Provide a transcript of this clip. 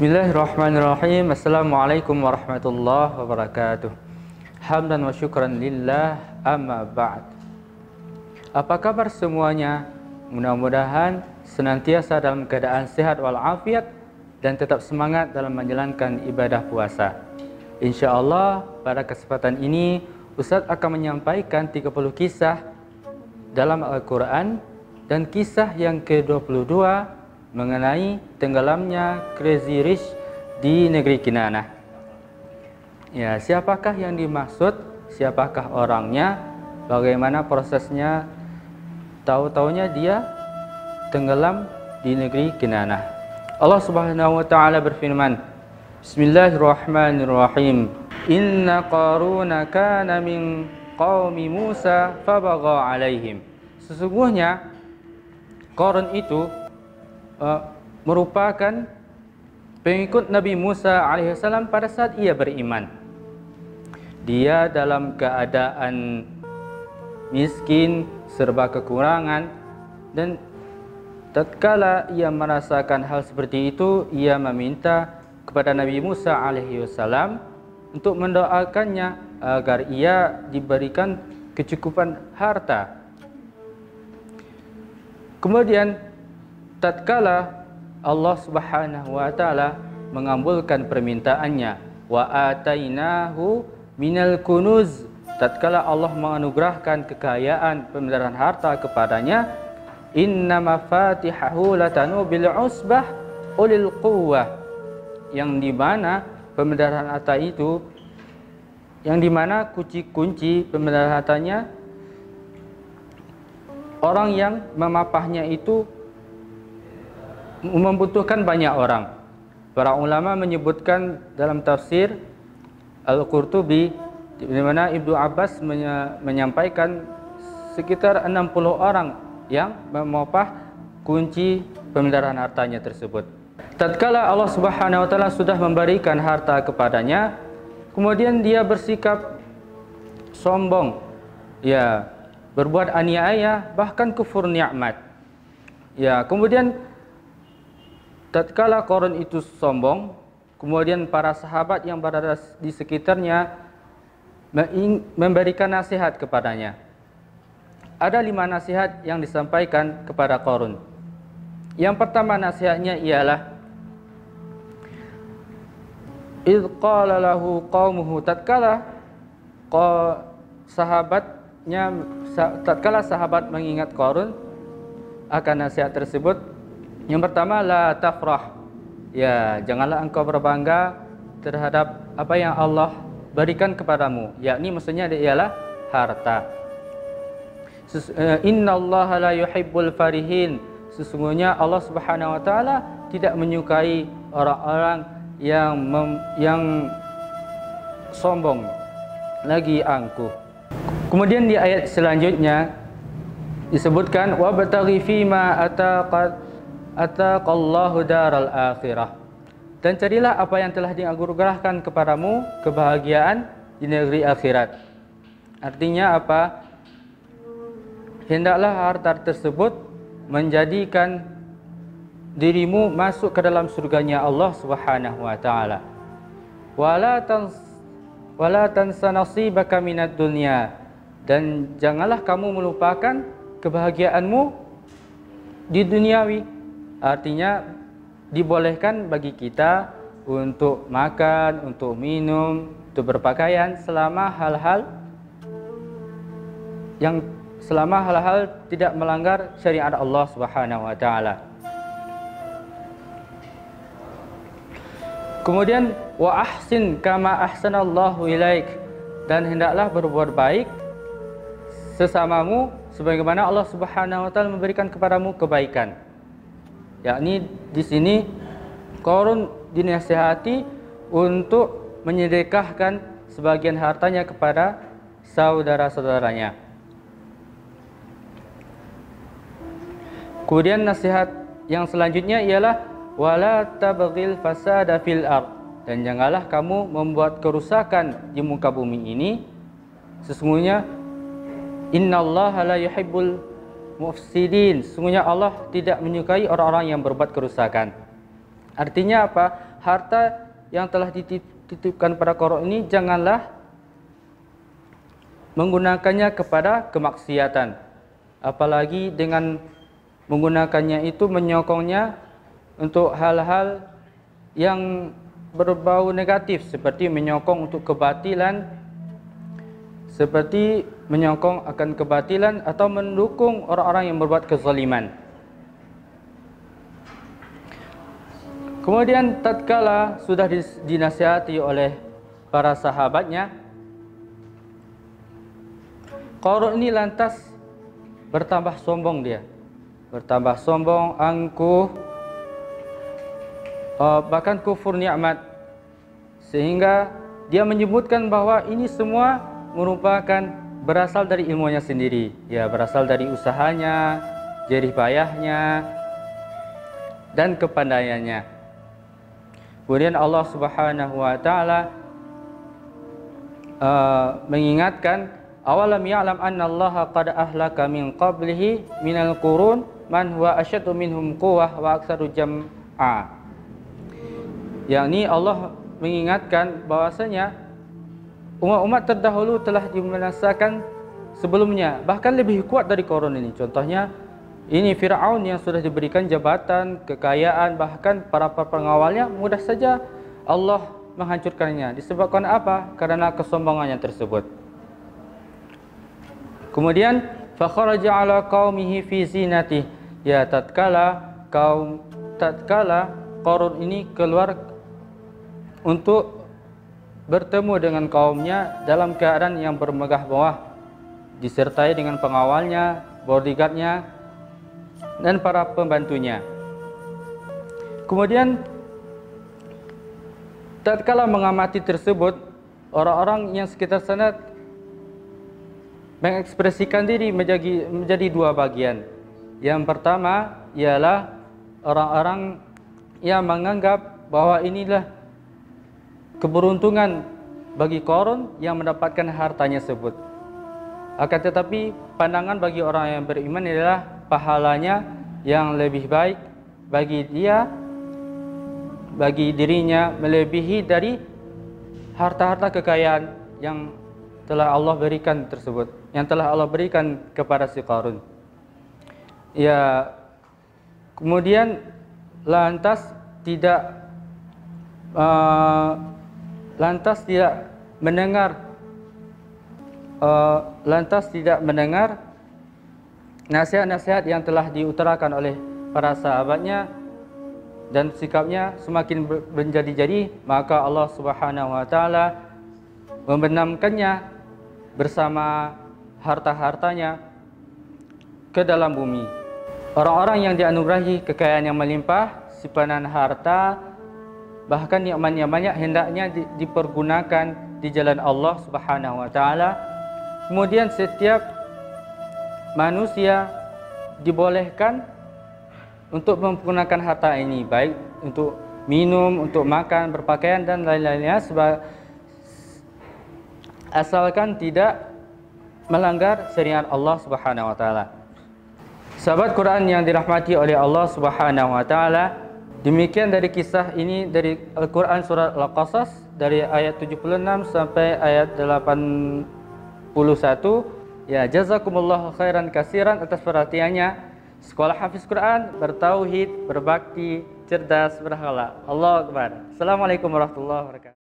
Bismillahirrahmanirrahim. Assalamualaikum warahmatullahi wabarakatuh. Hamdan wa syukran lillah, amma ba'd. Apa kabar semuanya? Mudah-mudahan senantiasa dalam keadaan sehat walafiat dan tetap semangat dalam menjalankan ibadah puasa. InsyaAllah pada kesempatan ini Ustaz akan menyampaikan 30 kisah dalam Al-Quran dan kisah yang ke-22 mengenai tenggelamnya Crazy Rich di negeri Kinanah. Ya, siapakah yang dimaksud? Siapakah orangnya? Bagaimana prosesnya? Tahu-taunya dia tenggelam di negeri Kinanah. Allah Subhanahu wa taala berfirman, Bismillahirrahmanirrahim. Inna Qaruna kana min qaumi Musa fabagha alaihim. Sesungguhnya Qarun itu merupakan pengikut Nabi Musa alaihissalam pada saat ia beriman. Dia dalam keadaan miskin, serba kekurangan, dan tatkala ia merasakan hal seperti itu, ia meminta kepada Nabi Musa alaihissalam untuk mendoakannya agar ia diberikan kecukupan harta. Kemudian tatkala Allah Subhanahu wa taala mengabulkan permintaannya, wa atainahu minal kunuz, tatkala Allah menganugerahkan kekayaan pemeliharaan harta kepadanya, inna mafatihahu latanu bil usbah ulil quwwah, yang dimana pemeliharaan harta itu, yang dimana kunci pemeliharaan hartanya, orang yang memapahnya itu membutuhkan banyak orang. Para ulama menyebutkan dalam tafsir Al-Qurtubi, di mana Ibnu Abbas menyampaikan sekitar 60 orang yang memapah kunci pemeliharaan hartanya tersebut. Tatkala Allah Subhanahu wa taala sudah memberikan harta kepadanya, kemudian dia bersikap sombong, ya, berbuat aniaya, bahkan kufur nikmat. Ya, kemudian tatkala Qarun itu sombong, kemudian para sahabat yang berada di sekitarnya memberikan nasihat kepadanya. Ada 5 nasihat yang disampaikan kepada Qarun. Yang pertama nasihatnya ialah, idz qala lahu qaumuhu, tatkala sahabat mengingat Qarun akan nasihat tersebut. Yang pertama, la tafrah, ya, janganlah engkau berbangga terhadap apa yang Allah berikan kepadamu, yakni maksudnya ialah harta. Innallaha la yuhibbul farihin, sesungguhnya Allah Subhanahu wa taala tidak menyukai orang-orang yang sombong lagi angkuh. Kemudian di ayat selanjutnya disebutkan, wabtaghi fima ataqallahu daral akhirah, dan carilah apa yang telah dianugerahkan kepadamu kebahagiaan di negeri akhirat. Artinya apa? Hendaklah harta tersebut menjadikan dirimu masuk ke dalam surganya Allah Subhanahu wa taala. Wala tansa nasibaka minad dunya, dan janganlah kamu melupakan kebahagiaanmu di duniawi. Artinya dibolehkan bagi kita untuk makan, untuk minum, untuk berpakaian selama hal-hal tidak melanggar syariat Allah Subhanahu wa taala. Kemudian wa ahsin kama ahsanallahu ilaik, dan hendaklah berbuat baik sesamamu sebagaimana Allah Subhanahu wa taala memberikan kepadamu kebaikan. Yakni di sini Qarun dinasihati untuk menyedekahkan sebagian hartanya kepada saudara-saudaranya. Kemudian nasihat yang selanjutnya ialah wala tabghil fasada fil ard, dan janganlah kamu membuat kerusakan di muka bumi ini. Sesungguhnya innallaha la yuhibbul mufsidin, sesungguhnya Allah tidak menyukai orang-orang yang berbuat kerusakan. Artinya apa? harta yang telah dititipkan pada Qarun ini janganlah menggunakannya kepada kemaksiatan, apalagi dengan menggunakannya itu menyokongnya untuk hal-hal yang berbau negatif, seperti menyokong untuk kebatilan, seperti menyokong akan kebatilan atau mendukung orang-orang yang berbuat kezaliman. Kemudian tatkala sudah dinasihati oleh para sahabatnya, Qarun ini lantas bertambah sombong dia. Bertambah sombong, angkuh, bahkan kufur nikmat. Sehingga dia menyebutkan bahwa ini semua merupakan berasal dari ilmunya sendiri. Ya, berasal dari usahanya, jerih payahnya, dan kepandaiannya. Kemudian Allah Subhanahu wa taala mengingatkan, awalam ya'lam anna Allah qad ahlaka min qablihi minal qurun man huwa asyaddu minhum quwwah wa aktsaru jam'a. Yakni Allah mengingatkan bahwasanya umat-umat terdahulu telah dibinasakan sebelumnya, bahkan lebih kuat dari Qarun ini. Contohnya ini Fir'aun yang sudah diberikan jabatan, kekayaan, bahkan para pengawalnya mudah saja Allah menghancurkannya. Disebabkan apa? Karena kesombongannya tersebut. Kemudian fakharaja ala qaumihi fi zinatih. Ya, tatkala Qarun ini keluar untuk bertemu dengan kaumnya dalam keadaan yang bermegah mewah, disertai dengan pengawalnya, bodyguardnya, dan para pembantunya. Kemudian tatkala mengamati tersebut, orang-orang yang sekitar sana mengekspresikan diri menjadi dua bagian. Yang pertama ialah orang-orang yang menganggap bahwa inilah keberuntungan bagi Qarun yang mendapatkan hartanya tersebut. Akan tetapi pandangan bagi orang yang beriman adalah pahalanya yang lebih baik bagi dia, bagi dirinya, melebihi dari harta-harta kekayaan yang telah Allah berikan tersebut, yang telah Allah berikan kepada si Qarun. Ya, kemudian lantas tidak mendengar nasihat-nasihat yang telah diutarakan oleh para sahabatnya, dan sikapnya semakin menjadi-jadi. Maka Allah Subhanahu wa taala membenamkannya bersama harta-hartanya ke dalam bumi. Orang-orang yang dianugerahi kekayaan yang melimpah, simpanan harta, bahkan nikmat-nikmatnya hendaknya dipergunakan di jalan Allah Subhanahu wa taala. Kemudian setiap manusia dibolehkan untuk menggunakan harta ini, baik untuk minum, untuk makan, berpakaian, dan lain-lainnya, asalkan tidak melanggar syariat Allah Subhanahu wa taala. Sahabat Quran yang dirahmati oleh Allah Subhanahu wa taala, demikian dari kisah ini dari Al-Quran surat Al-Qasas dari ayat 76 sampai ayat 81. Ya, jazakumullahu khairan katsiran atas perhatiannya. Sekolah Hafiz Quran, bertauhid, berbakti, cerdas, berakhlak. Allahu Akbar. Assalamualaikum warahmatullahi wabarakatuh.